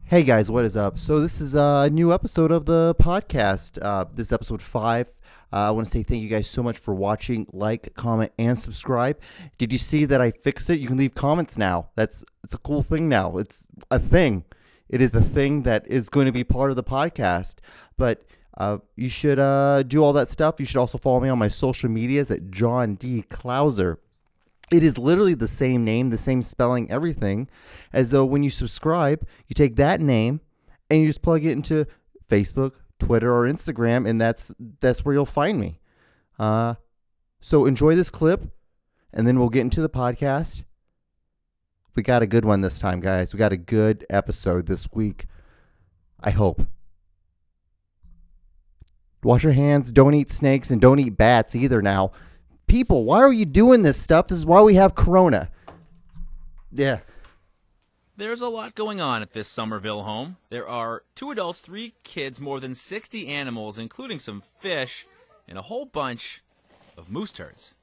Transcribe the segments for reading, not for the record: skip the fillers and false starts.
Hey guys, what is up? So this is a new episode of the podcast. This is episode 5. I want to say thank you guys so much for watching, like, comment, and subscribe. Did you see that I fixed it? You can leave comments now. It's a cool thing now. It's a thing. It is the thing that is going to be part of the podcast. But you should do all that stuff. You should also follow me on my social medias at John D. Klauser. It is literally the same name, the same spelling, everything, as though when you subscribe, you take that name and you just plug it into Facebook, Twitter, or Instagram, and that's where you'll find me. So enjoy this clip, and then we'll get into the podcast. We got a good one this time, guys. We got a good episode this week. I hope. Wash your hands, don't eat snakes, and don't eat bats either now. People, why are you doing this stuff? This is why we have Corona. Yeah. There's a lot going on at this Somerville home. There are 2 adults, 3 kids, more than 60 animals, including some fish, and a whole bunch of moose turds.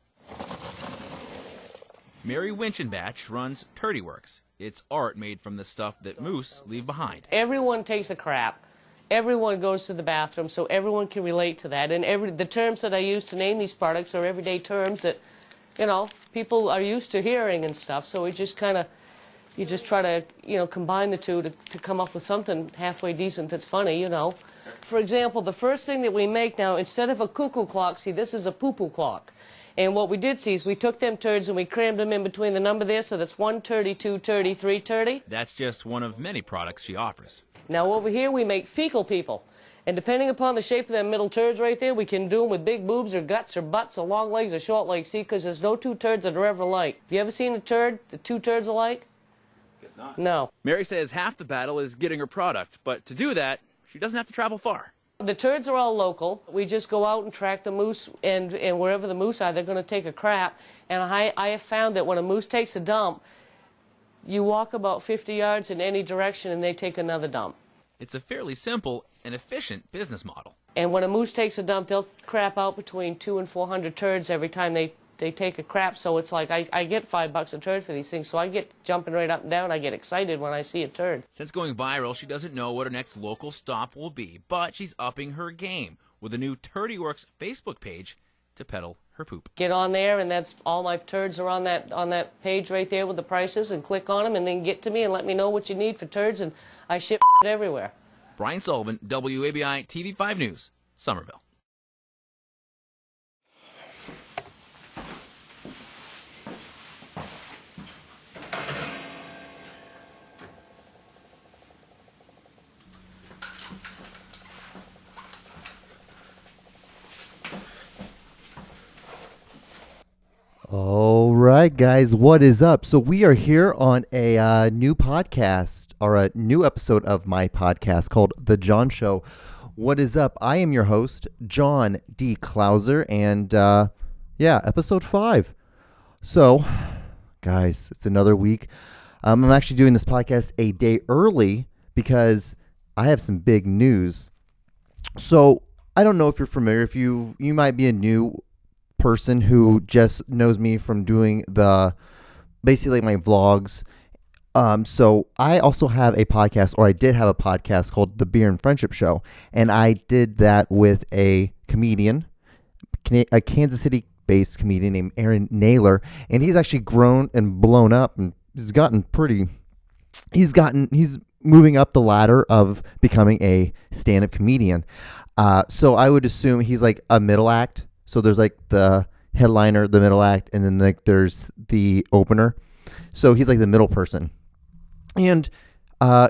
Mary Winchenbach runs Turdy Works. It's art made from the stuff that moose leave behind. Everyone takes a crap. Everyone goes to the bathroom, so everyone can relate to that. And the terms that I use to name these products are everyday terms that, people are used to hearing and stuff. So you just try to, combine the two to come up with something halfway decent that's funny, For example, the first thing that we make now, instead of a cuckoo clock, see, this is a poo-poo clock. And what we did see is we took them turds and we crammed them in between the number there, so that's 130, 230, 330. That's just one of many products she offers. Now over here we make fecal people. And depending upon the shape of them middle turds right there, we can do them with big boobs or guts or butts or long legs or short legs. See, because there's no 2 turds that are ever alike. Have you ever seen a turd, the 2 turds alike? Guess not. No. Mary says half the battle is getting her product, but to do that, she doesn't have to travel far. The turds are all local. We just go out and track the moose, and wherever the moose are, they're going to take a crap. And I have found that when a moose takes a dump, you walk about 50 yards in any direction and they take another dump. It's a fairly simple and efficient business model. And when a moose takes a dump, they'll crap out between 200 and 400 turds every time they take a crap. So it's like I get $5 a turd for these things. So I get jumping right up and down. I get excited when I see a turd. Since going viral, she doesn't know what her next local stop will be, but she's upping her game with a new Turdy Works Facebook page to peddle her poop. Get on there, and that's all my turds are on that page right there with the prices, and click on them, and then get to me and let me know what you need for turds, and I ship everywhere. Brian Sullivan, WABI TV5 News, Somerville. All right, guys, what is up? So we are here on a new podcast, or a new episode of my podcast called The John Show. What is up? I am your host, John D. Klauser, and episode 5. So, guys, it's another week. I'm actually doing this podcast a day early because I have some big news. So, I don't know if you're familiar, if you might be a new person who just knows me from doing basically my vlogs. So I also have a podcast, or I did have a podcast called The Beer and Friendship Show, and I did that with a comedian, a Kansas City-based comedian named Aaron Naylor, and he's actually grown and blown up, and he's moving up the ladder of becoming a stand-up comedian. So I would assume he's like a middle act. So there's like the headliner, the middle act, and then like there's the opener. So he's like the middle person. And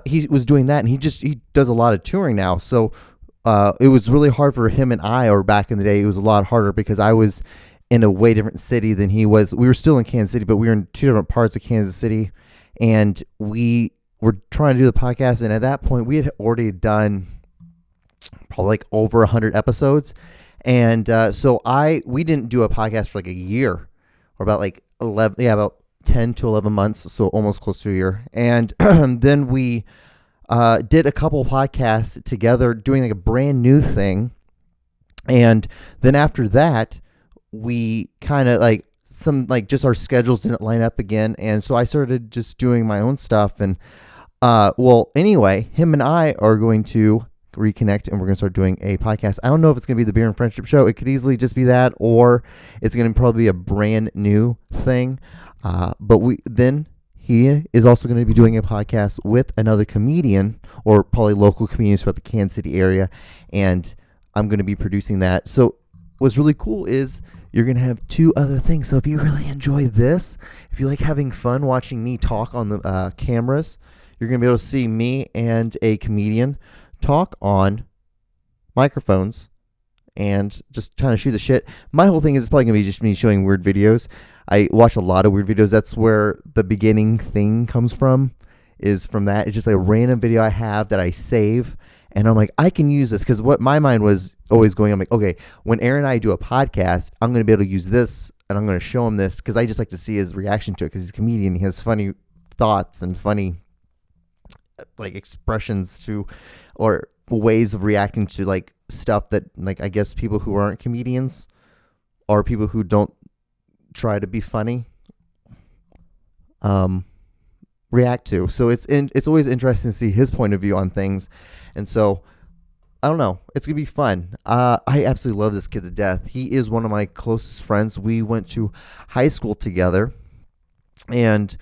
he was doing that, and he does a lot of touring now. So it was really hard for him and I, or back in the day, it was a lot harder because I was in a way different city than he was. We were still in Kansas City, but we were in 2 different parts of Kansas City. And we were trying to do the podcast, and at that point, we had already done probably like over 100 episodes. And so we didn't do a podcast for like a year, or about like about 10 to 11 months, so almost close to a year. And then we did a couple podcasts together doing like a brand new thing. And then after that, we kind of like just our schedules didn't line up again. And so I started just doing my own stuff. And Well, anyway, him and I are going to reconnect and we're going to start doing a podcast. I don't know if it's going to be the Beer and Friendship Show. It could easily just be that, or it's going to probably be a brand new thing. But he is also going to be doing a podcast with another comedian, or probably local comedians throughout the Kansas City area. And I'm going to be producing that. So what's really cool is you're going to have two other things. So if you really enjoy this, if you like having fun watching me talk on the cameras, you're going to be able to see me and a comedian talk on microphones and just trying to shoot the shit. My whole thing is probably going to be just me showing weird videos. I watch a lot of weird videos. That's where the beginning thing comes from, is from that. It's just a random video I have that I save. And I'm like, I can use this, because what my mind was always going, I'm like, okay, when Aaron and I do a podcast, I'm going to be able to use this and I'm going to show him this, because I just like to see his reaction to it, because he's a comedian. He has funny thoughts and funny like expressions to, or ways of reacting to like stuff that, like, I guess people who aren't comedians or people who don't try to be funny react to. So it's always interesting to see his point of view on things. And so I don't know, it's gonna be fun. I absolutely love this kid to death. He is one of my closest friends. We went to high school together, and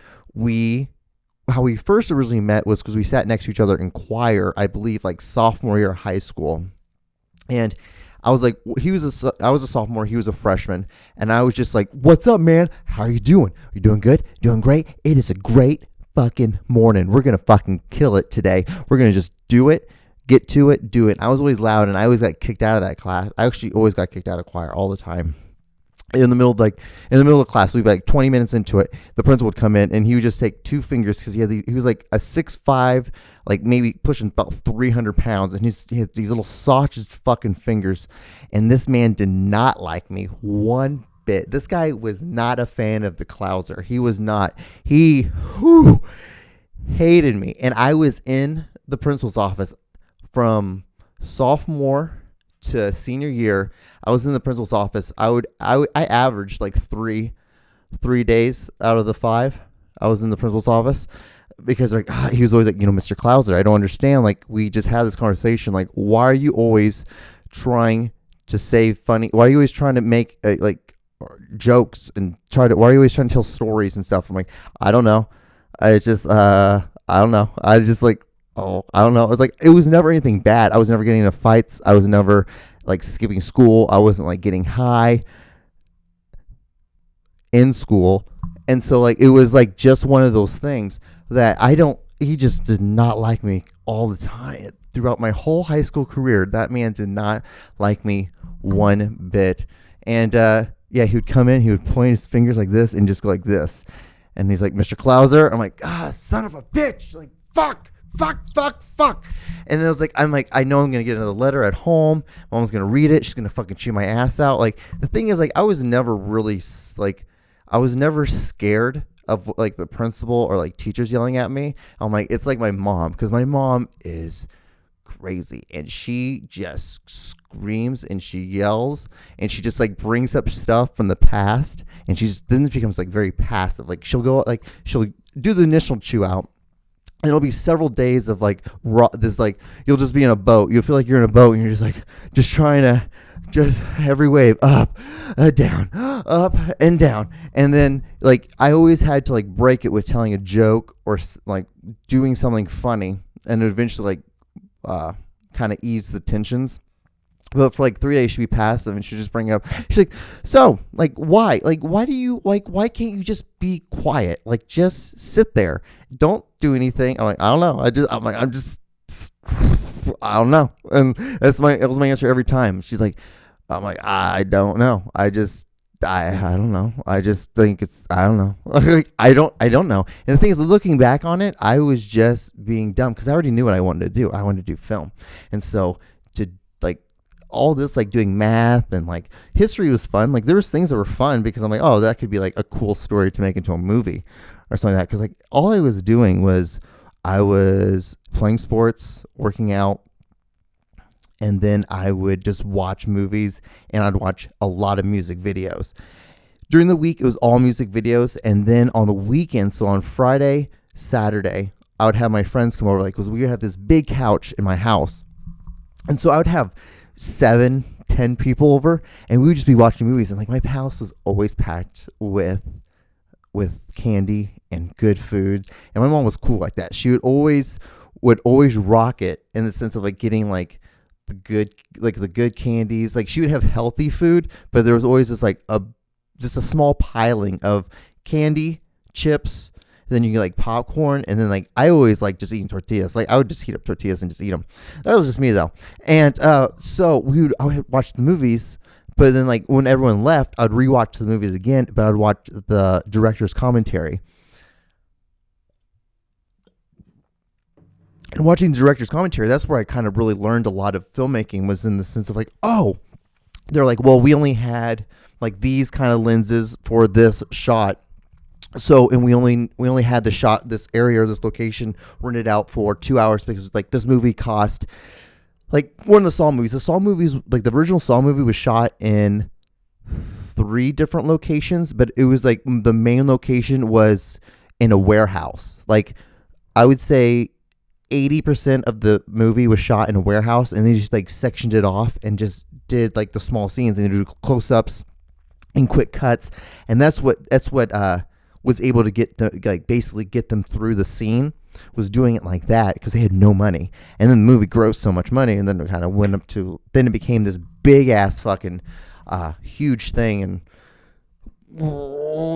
how we first originally met was because we sat next to each other in choir, I believe, like sophomore year of high school. And I was like, I was a sophomore, he was a freshman, and I was just like, "What's up, man? How are you doing? Are you doing good? Doing great? It is a great fucking morning. We're gonna fucking kill it today. We're gonna just do it, get to it, do it." I was always loud, and I always got kicked out of that class. I actually always got kicked out of choir all the time. In the middle of class, we'd be like 20 minutes into it, the principal would come in and he would just take two fingers, because he was like a 6'5", like maybe pushing about 300 pounds, and he had these little sausage fucking fingers. And this man did not like me one bit. This guy was not a fan of the Clouser. He was not. He hated me. And I was in the principal's office from sophomore to senior year. I was in the principal's office. I averaged like three days out of the 5. I was in the principal's office, because like he was always like, "Mr. Clouser, I don't understand. Like, we just had this conversation. Like, why are you always trying to say funny? Why are you always trying to make like jokes and why are you always trying to tell stories and stuff?" I'm like, "I don't know. I just I don't know. I just like, oh, I don't know." It's like, it was never anything bad. I was never getting into fights. I was never like skipping school. I wasn't like getting high in school. And so like, it was like just one of those things that he just did not like me all the time. Throughout my whole high school career, that man did not like me one bit. And he would come in, he would point his fingers like this and just go like this. And he's like, "Mr. Clouser." I'm like, son of a bitch. Like, fuck. And then I'm like, I know I'm going to get another letter at home. Mom's going to read it. She's going to fucking chew my ass out. Like, the thing is, like, I was never really, like, I was never scared of, like, the principal or, like, teachers yelling at me. I'm like, it's like my mom, because my mom is crazy, and she just screams and she yells and she just, like, brings up stuff from the past, and she just then becomes, like, very passive. Like, she'll do the initial chew out. And it'll be several days of like this, like, you'll just be in a boat. You'll feel like you're in a boat and you're just like, just trying to, just every wave, up, down, up and down. And then like, I always had to like break it with telling a joke or like doing something funny, and eventually like kind of ease the tensions. But for like 3 days, she'd be passive and she'd just bring up, she's like, "So, like, why? Like, why can't you just be quiet? Like, just sit there. Don't do anything." I'm like, "I don't know. I don't know." And that was my answer every time. She's like, I'm like, "I don't know. I don't know. I just think I don't know." Like, I don't know. And the thing is, looking back on it, I was just being dumb, because I already knew what I wanted to do. I wanted to do film. And so to like, all this, like doing math and like history was fun. Like, there was things that were fun, because I'm like, oh, that could be like a cool story to make into a movie or something like that. Because like, all I was doing was I was playing sports, working out, and then I would just watch movies, and I'd watch a lot of music videos. During the week, it was all music videos, and then on the weekend, so on Friday, Saturday, I would have my friends come over, like, because we had this big couch in my house. And so I would have 7-10 people over, and we would just be watching movies. And like my house was always packed with candy and good food. And my mom was cool like that. She would always rock it in the sense of like getting like the good candies. Like she would have healthy food, but there was always this like just a small piling of candy, chips. Then you get like popcorn, and then like I always like just eating tortillas. Like I would just heat up tortillas and just eat them. That was just me though. And so I would watch the movies, but then like when everyone left, I'd rewatch the movies again, but I'd watch the director's commentary. And watching the director's commentary, that's where I kind of really learned a lot of filmmaking, was in the sense of like, oh, they're like, well, we only had like these kind of lenses for this shot. So, and we only had this area or this location rented out for 2 hours because like this movie cost, like one of the Saw movies, like the original Saw movie was shot in 3 different locations, but it was like the main location was in a warehouse. Like I would say 80% of the movie was shot in a warehouse, and they just like sectioned it off and just did like the small scenes and do close-ups and quick cuts. And that's what was able to basically get them through the scene, was doing it like that because they had no money. And then the movie grossed so much money, and then it kind of went up to, then it became this big ass fucking huge thing, and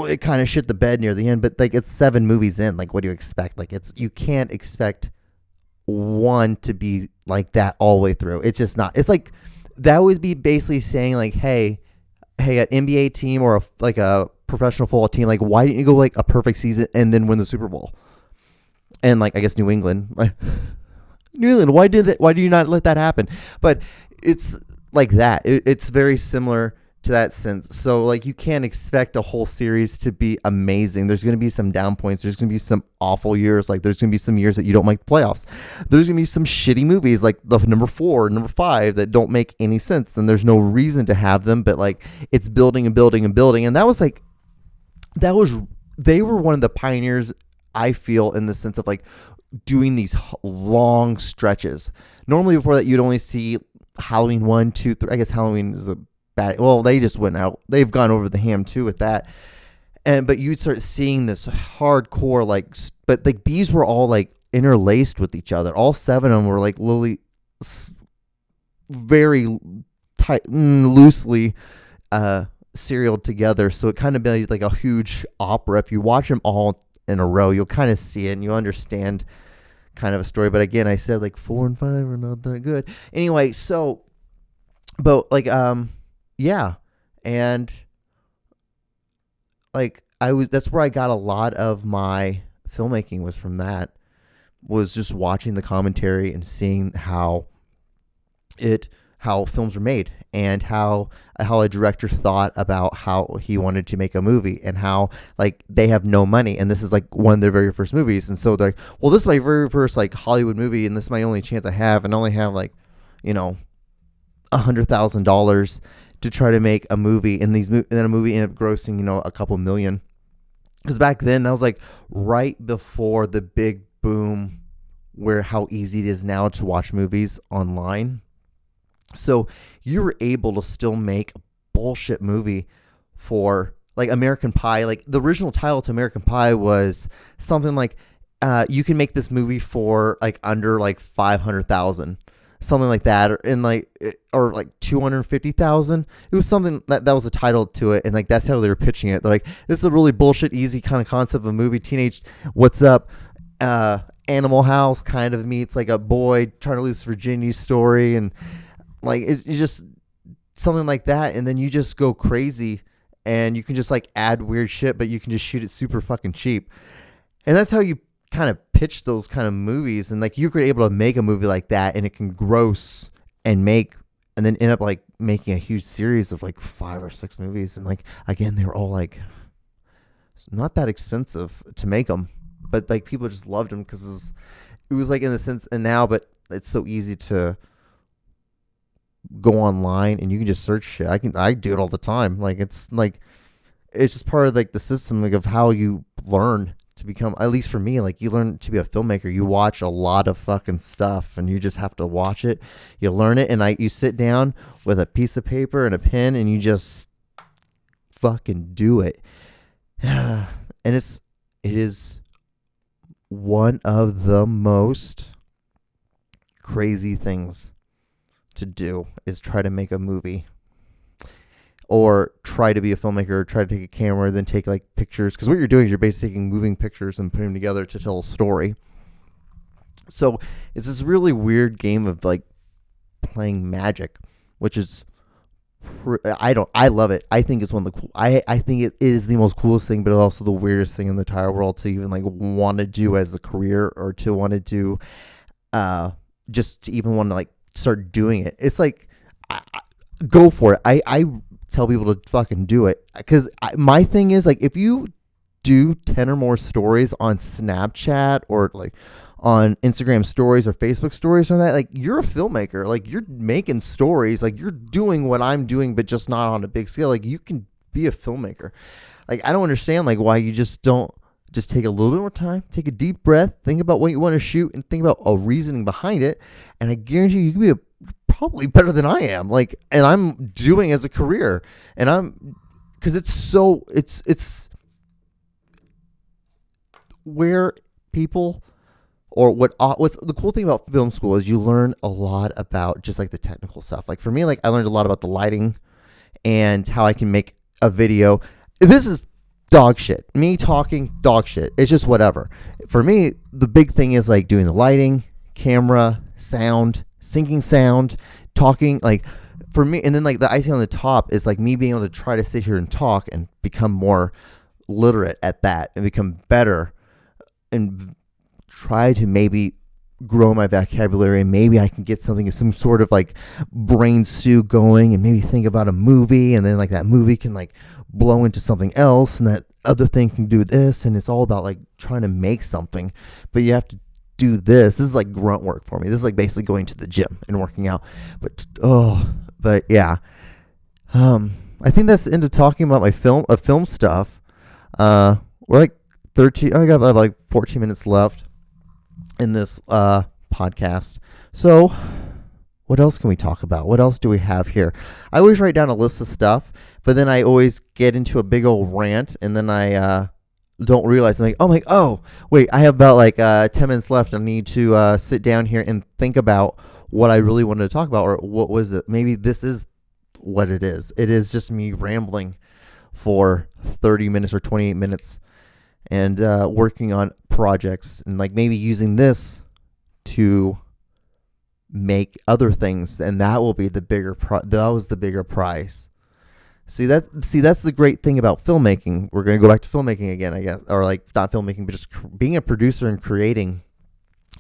it kind of shit the bed near the end. But like it's 7 movies in, like what do you expect? Like you can't expect one to be like that all the way through. It's just not. It's like that would be basically saying like, hey, an NBA team or a professional football team, like why didn't you go like a perfect season and then win the Super Bowl? And like I guess New England, why do you not let that happen? But it's like that. It's very similar to that sense. So like you can't expect a whole series to be amazing. There's going to be some down points. There's going to be some awful years. Like there's going to be some years that you don't make the playoffs. There's going to be some shitty movies like the number 4, number 5 that don't make any sense, and there's no reason to have them, but like it's building and building and building. And they were one of the pioneers, I feel, in the sense of like doing these long stretches. Normally before that you'd only see Halloween 1, 2, 3. I guess Halloween is a bad, well, they just went out. They've gone over the ham too with that. But you'd start seeing this hardcore but like these were all like interlaced with each other. All 7 of them were like literally very tight, loosely serialed together. So it kind of made like a huge opera. If you watch them all in a row, you'll kind of see it and you understand kind of a story. But again, I said like 4 and 5 are not that good. Anyway, so, but like, yeah. And like that's where I got a lot of my filmmaking, was from that, was just watching the commentary and seeing how films are made, and how a director thought about how he wanted to make a movie, and how like they have no money, and this is like one of their very first movies, and so they're like, well, this is my very first like Hollywood movie, and this is my only chance I have, and I only have like, $100,000 to try to make a movie, and then a movie ended up grossing a couple million, because back then that was like right before the big boom where how easy it is now to watch movies online. So you were able to still make a bullshit movie for like American Pie. Like the original title to American Pie was something like, you can make this movie for like under like 500,000, something like that, or like 250,000. It was something that was a title to it, and like that's how they were pitching it. They're like, this is a really bullshit, easy kind of concept of a movie. Teenage, what's up? Animal House kind of meets like a boy trying to lose virginity story, and like it's just something like that, and then you just go crazy, and you can just like add weird shit, but you can just shoot it super fucking cheap, and that's how you kind of pitch those kind of movies. And like you're able to make a movie like that, and it can gross and then end up like making a huge series of like 5 or 6 movies, and like again they were all like not that expensive to make them, but like people just loved them because it was like in the sense, and now, but it's so easy to go online and you can just search shit. I do it all the time. Like it's just part of like the system, like of how you learn to become, at least for me, like you learn to be a filmmaker. You watch a lot of fucking stuff and you just have to watch it. You learn it, and you sit down with a piece of paper and a pen and you just fucking do it. And it is one of the most crazy things to do is try to make a movie or try to be a filmmaker or try to take a camera, then take like pictures. Because what you're doing is you're basically taking moving pictures and putting them together to tell a story. So it's this really weird game of like playing magic, which is, I love it. I think it's one of the cool, I think it is the most coolest thing, but it's also the weirdest thing in the entire world to even like want to do as a career, or to want to do, just to even want to like start doing it. It's like, go for it. I tell people to fucking do it, because my thing is like, if you do 10 or more stories on Snapchat or like on Instagram stories or Facebook stories or that, like you're a filmmaker, like you're making stories, like you're doing what I'm doing, but just not on a big scale. Like you can be a filmmaker. Like I don't understand like why you just don't just take a little bit more time, take a deep breath, think about what you want to shoot, and think about a reasoning behind it. And I guarantee you can be probably better than I am. Like, and I'm doing as a career, and because it's where people, or what's the cool thing about film school is you learn a lot about just like the technical stuff. Like for me, like I learned a lot about the lighting and how I can make a video. This is dog shit. Me talking dog shit. It's just whatever. For me, the big thing is like doing the lighting, camera, sound, syncing sound, talking, like for me. And then like the icing on the top is like me being able to try to sit here and talk and become more literate at that and become better and try to maybe grow my vocabulary, and maybe I can get some sort of like brain stew going, and maybe think about a movie, and then like that movie can like blow into something else, and that other thing can do this, and it's all about like trying to make something. But you have to do this. This is like grunt work for me. This is like basically going to the gym and working out. But yeah. I think that's the end of talking about my film stuff. We're like 13. I got like 14 minutes left in this podcast. So what else can we talk about? What else do we have here? I always write down a list of stuff, but then I always get into a big old rant, and then I don't realize. I'm like, oh, wait, I have about like 10 minutes left. I need to sit down here and think about what I really wanted to talk about, or what was it? Maybe this is what it is. It is just me rambling for 30 minutes or 28 minutes and working on projects, and like maybe using this to make other things, and that will be the bigger that was the bigger prize. See that's the great thing about filmmaking. We're going to go back to filmmaking again, I guess, or like not filmmaking, but just being a producer and creating,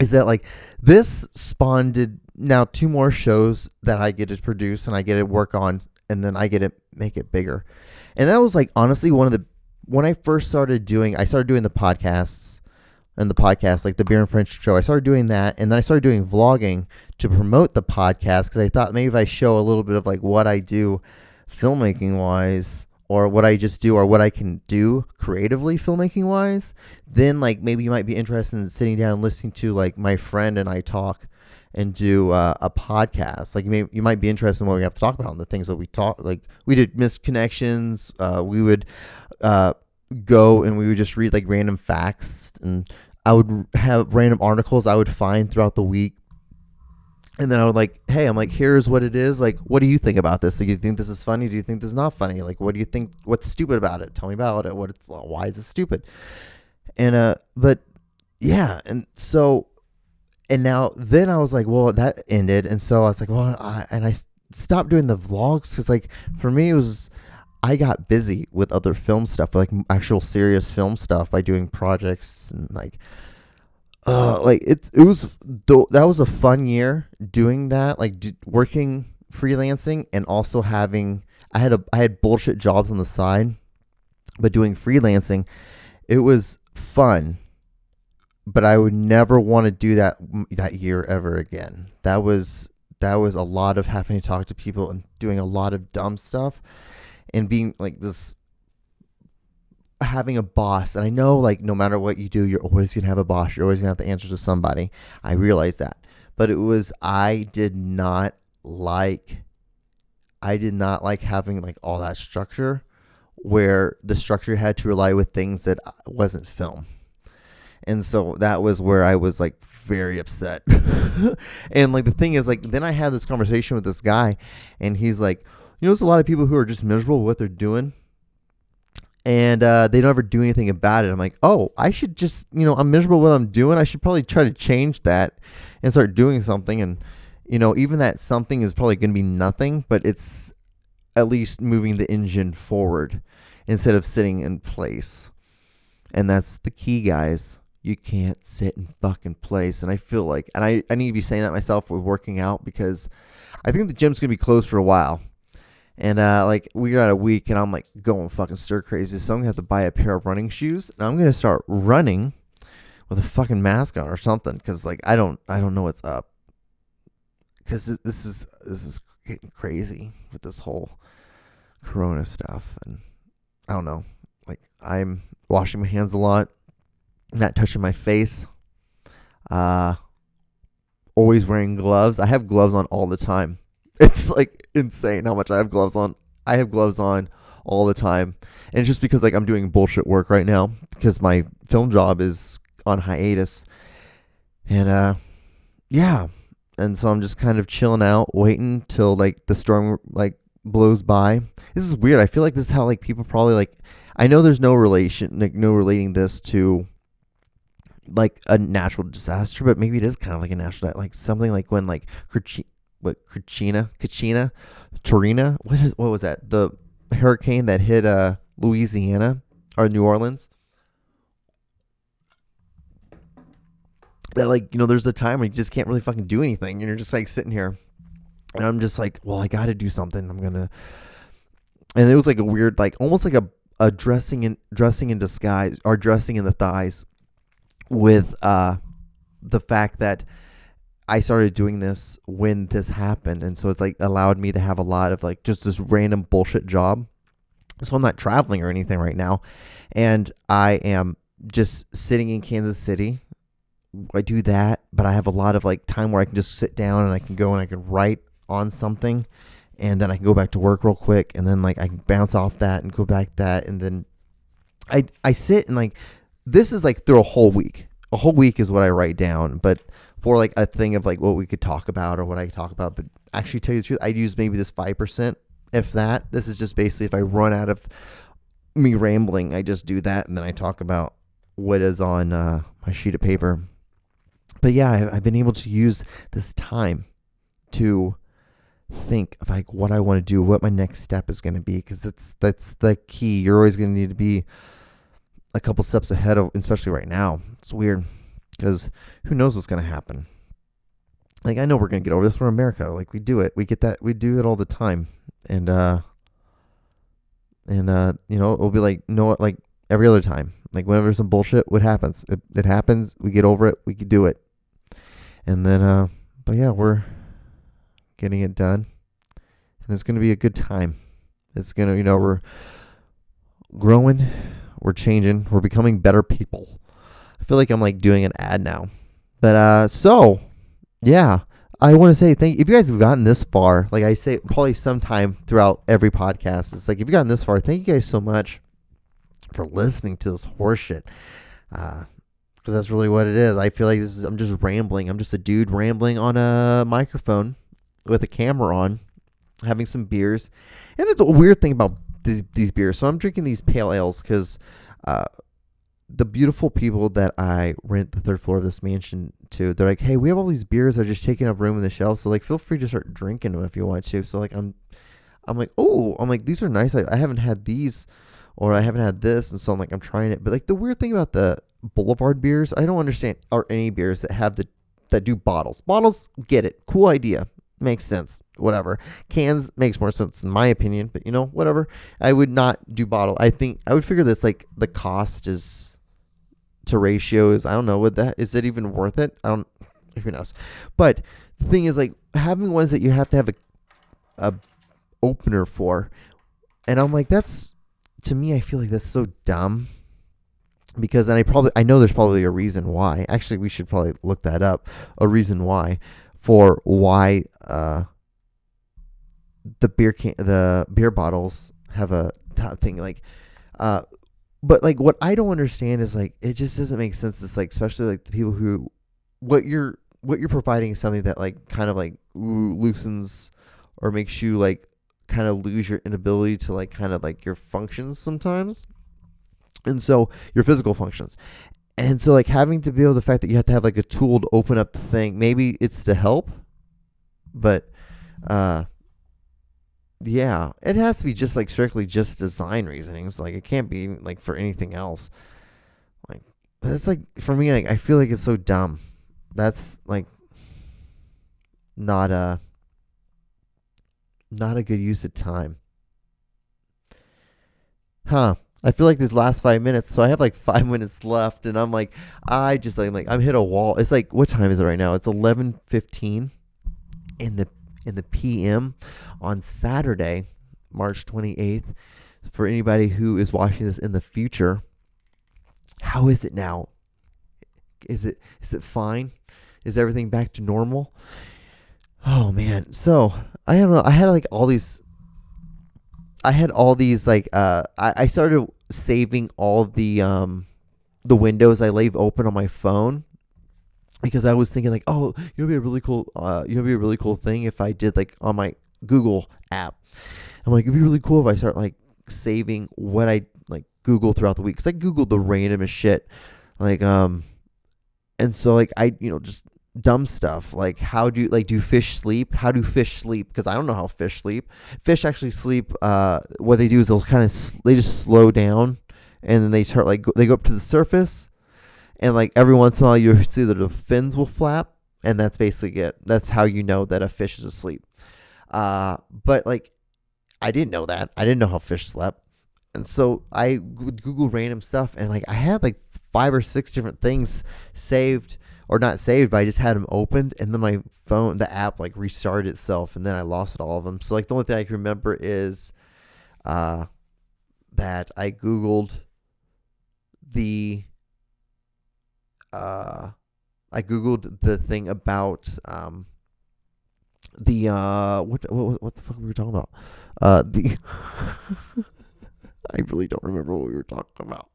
is that like this spawned now 2 more shows that I get to produce and I get to work on, and then I get to make it bigger. And that was like honestly when I first started doing the podcasts, and the podcast, like the Beer and Friendship Show. I started doing that, and then I started doing vlogging to promote the podcast, because I thought maybe if I show a little bit of like what I do filmmaking wise, or what I just do, or what I can do creatively filmmaking wise, then like maybe you might be interested in sitting down and listening to like my friend and I talk and do a podcast. Like you might be interested in what we have to talk about and the things that we talk. Like we did misconnections. We would go and we would just read like random facts, and I would have random articles I would find throughout the week. And then I would like, hey, I'm like, here's what it is. Like, what do you think about this? Like, do you think this is funny? Do you think this is not funny? Like, what do you think? What's stupid about it? Tell me about it. Why is it stupid? And, but yeah. And so, and now then I was like, well, that ended. And so I was like, well, I stopped doing the vlogs, because like for me, I got busy with other film stuff, like actual serious film stuff, by doing projects, and like that was a fun year doing that, like working freelancing, and also I had bullshit jobs on the side, but doing freelancing, it was fun. But I would never want to do that year ever again. That was a lot of having to talk to people and doing a lot of dumb stuff, and being like this having a boss. And I know, like, no matter what you do, you're always going to have a boss. You're always going to have to answer to somebody. I realize that. But I did not like having like all that structure where the structure had to rely with things that wasn't film. And so that was where I was like very upset. And like the thing is, like, then I had this conversation with this guy and he's like, there's a lot of people who are just miserable with what they're doing and they don't ever do anything about it. I'm like, oh, I should just, I'm miserable with what I'm doing. I should probably try to change that and start doing something. And, even that something is probably going to be nothing, but it's at least moving the engine forward instead of sitting in place. And that's the key, guys. You can't sit in fucking place. And I feel like, and I need to be saying that myself with working out because I think the gym's going to be closed for a while. And like we got a week and I'm like going fucking stir crazy. So I'm going to have to buy a pair of running shoes. And I'm going to start running with a fucking mask on or something. Because like I don't know what's up. Because this is getting crazy with this whole corona stuff. And I don't know. Like I'm washing my hands a lot. Not touching my face. Always wearing gloves. I have gloves on all the time. It's like insane how much I have gloves on. I have gloves on all the time. And it's just because like I'm doing bullshit work right now because my film job is on hiatus. And yeah. And so I'm just kind of chilling out, waiting till like the storm like blows by. This is weird. I feel like this is how like people probably like, I know there's no relation, like no relating this to like a natural disaster, but maybe it is kind of like a natural, like something like when like Katrina, what was that? The hurricane that hit Louisiana or New Orleans. That like, there's the time where you just can't really fucking do anything. And you're just like sitting here. And I'm just like, well, I got to do something. And it was like a weird, like almost like a dressing in disguise or dressing in the thighs with the fact that I started doing this when this happened. And so it's like allowed me to have a lot of like just this random bullshit job. So I'm not traveling or anything right now. And I am just sitting in Kansas City. I do that, but I have a lot of like time where I can just sit down and I can go and I can write on something and then I can go back to work real quick and then like I can bounce off that and go back that. And then I sit and like, this is like through a whole week. A whole week is what I write down, but for like a thing of like what we could talk about or what I could talk about. But actually, tell you the truth, I use maybe this 5%, if that. This is just basically if I run out of me rambling, I just do that and then I talk about what is on my sheet of paper. But yeah, I've been able to use this time to think of like what I want to do, what my next step is going to be, because that's the key. You're always going to need to be a couple steps ahead of, especially right now. It's weird because who knows what's going to happen. Like I know we're going to get over this. We're in America. Like we do it. We get that. We do it all the time. And it'll be like, like every other time. Like whenever there's some bullshit, what happens? It happens. We get over it. We can do it. And then, but yeah, we're getting it done. And it's going to be a good time. It's going to, we're growing. We're changing. We're becoming better people. I feel like I'm like doing an ad now. But, so, yeah. I want to say thank you. If you guys have gotten this far, like I say probably sometime throughout every podcast, it's like if you've gotten this far, thank you guys so much for listening to this horseshit. Because that's really what it is. I feel like I'm just rambling. I'm just a dude rambling on a microphone with a camera on, having some beers. And it's a weird thing about these beers. So I'm drinking these pale ales because the beautiful people that I rent the third floor of this mansion to, they're like, hey, we have all these beers that are just taking up room in the shelf. So like, feel free to start drinking them if you want to. So like, I'm like, oh, I'm like, these are nice. I haven't had these. Or I haven't had this, and so I'm like, I'm trying it. But like the weird thing about the Boulevard beers, I don't understand, or any beers that have that do bottles. Bottles, get it, cool idea, makes sense, whatever. Cans makes more sense in my opinion, but whatever. I would not do bottle. I think I would figure that's like the cost is to ratios. I don't know is it even worth it? Who knows? But the thing is like having ones that you have to have a opener for, and I'm like that's to me, I feel like that's so dumb because, and I know there's probably a reason why. Actually, we should probably look that up. A reason why, for why the beer bottles have a top thing like, but like what I don't understand is like it just doesn't make sense. It's like especially like the people who what you're providing is something that like kind of like loosens or makes you like kind of lose your inability to like kind of like your functions sometimes, and so your physical functions. And so like having to be able the fact that you have to have like a tool to open up the thing, maybe it's to help, but yeah, it has to be just like strictly just design reasonings. Like it can't be like for anything else. Like, but it's like for me, like I feel like it's so dumb. That's like not a good use of time. Huh. I feel like these last 5 minutes, so I have like 5 minutes left, and I'm like, I'm hit a wall. It's like, what time is it right now? It's 11:15 in the PM on Saturday, March 28th. For anybody who is watching this in the future, how is it now? Is it fine? Is everything back to normal? Oh man. So I don't know. I had all these like I started saving all the windows I leave open on my phone because I was thinking like, oh, it'd be a really cool thing if I did like on my Google app. I'm like, it'd be really cool if I start like saving what I like Google throughout the week, because I Googled the randomest shit, like and so like I just dumb stuff like do fish sleep? How do fish sleep? Because I don't know how fish sleep. Fish actually sleep. What they do is they just slow down, and then they start like they go up to the surface, and like every once in a while you see that the fins will flap, and that's basically it. That's how you know that a fish is asleep. But like I didn't know that. I didn't know how fish slept. And so I would Google random stuff, and like I had like 5 or 6 different things saved, or not saved, but I just had them opened, and then my phone, the app like restarted itself, and then I lost all of them. So like the only thing I can remember is that I Googled the thing about the what the fuck were we talking about? The I really don't remember what we were talking about.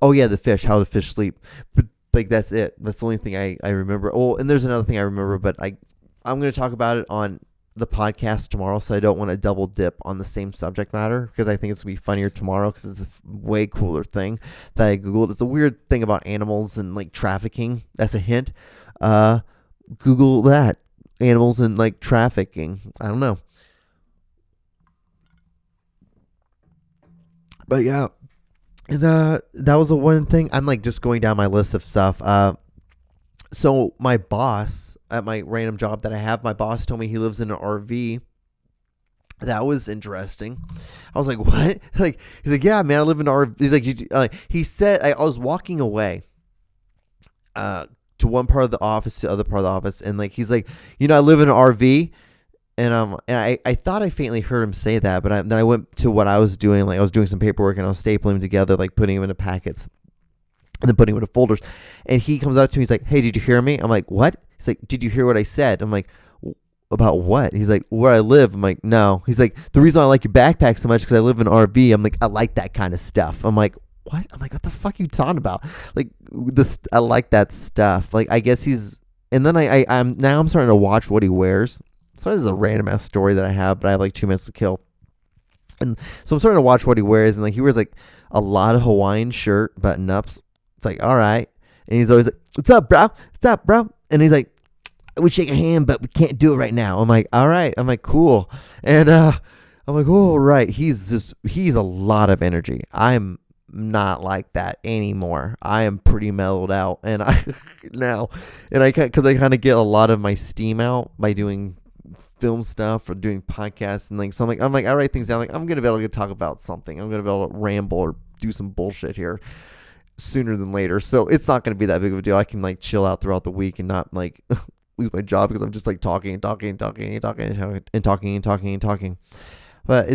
Oh yeah, the fish, how the fish sleep. But like that's it. That's the only thing I remember. Oh, and there's another thing I remember, but I'm going to talk about it on the podcast tomorrow, so I don't want to double dip on the same subject matter, because I think it's going to be funnier tomorrow, because it's a way cooler thing that I Googled. It's a weird thing about animals and like trafficking. That's a hint. Google that. Animals and like trafficking. I don't know. But yeah. And that was the one thing. I'm like just going down my list of stuff. So my boss at my random job that I have, my boss told me he lives in an RV. That was interesting. I was like, what? Like, he's like, yeah, man, I live in an RV. He's like, he said, I was walking away to one part of the office to the other part of the office, and like he's like, I live in an RV. And I thought I faintly heard him say that, but then I went to what I was doing. Like I was doing some paperwork, and I was stapling them together, like putting them into packets, and then putting them into folders. And he comes up to me, he's like, "Hey, did you hear me?" I'm like, "What?" He's like, "Did you hear what I said?" I'm like, "About what?" He's like, "Where I live." I'm like, "No." He's like, "The reason I like your backpack so much because I live in an RV." I'm like, "I like that kind of stuff." I'm like, "What?" I'm like, "What the fuck are you talking about?" Like this, I like that stuff. Like I guess he's. And then I'm starting to watch what he wears. So this is a random ass story that I have, but I have like 2 minutes to kill. And so I'm starting to watch what he wears, and like he wears like a lot of Hawaiian shirt button ups. It's like, all right. And he's always like, "What's up, bro? What's up, bro?" And he's like, "We shake a hand, but we can't do it right now." I'm like, all right. I'm like, cool. And I'm like, oh, right. He's a lot of energy. I'm not like that anymore. I am pretty mellowed out, and because I kind of get a lot of my steam out by doing film stuff or doing podcasts, and like so I'm like I write things down, like I'm gonna be able to talk about something, I'm gonna be able to ramble or do some bullshit here sooner than later, so it's not gonna be that big of a deal. I can like chill out throughout the week and not like lose my job because I'm just like talking and talking and talking and talking and talking and talking and talking. But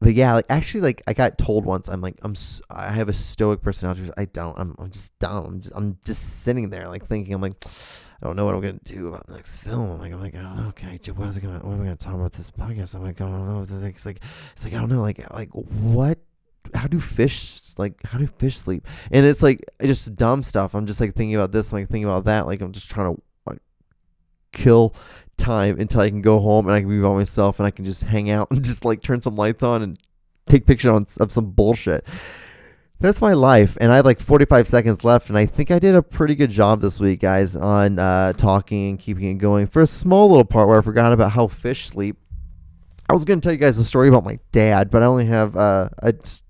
But yeah, like actually, like I got told once, I have a stoic personality. I don't. I'm just dumb. I'm just sitting there like thinking. I'm like, I don't know what I'm gonna do about the next film. I'm like, oh, okay, what am I gonna talk about this podcast? I'm like, I don't know. It's like I don't know. Like what? How do fish sleep? And it's like just dumb stuff. I'm just like thinking about this, I'm like thinking about that. Like I'm just trying to like kill time until I can go home and I can be by myself and I can just hang out and just like turn some lights on and take pictures of some bullshit. That's my life, and I have like 45 seconds left, and I think I did a pretty good job this week, guys, on talking and keeping it going. For a small little part where I forgot about how fish sleep, I was going to tell you guys a story about my dad, but I only have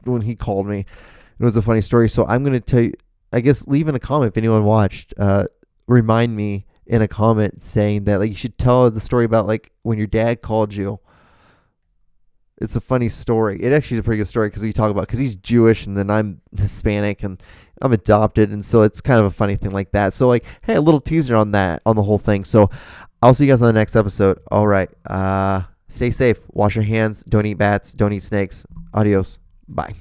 when he called me, it was a funny story, so I'm going to tell you, I guess leave in a comment if anyone watched, remind me in a comment saying that like you should tell the story about like when your dad called you. It's a funny story. It actually is a pretty good story because he's Jewish and then I'm Hispanic and I'm adopted. And so it's kind of a funny thing like that. So like, hey, a little teaser on the whole thing. So I'll see you guys on the next episode. All right. Stay safe. Wash your hands. Don't eat bats. Don't eat snakes. Adios. Bye.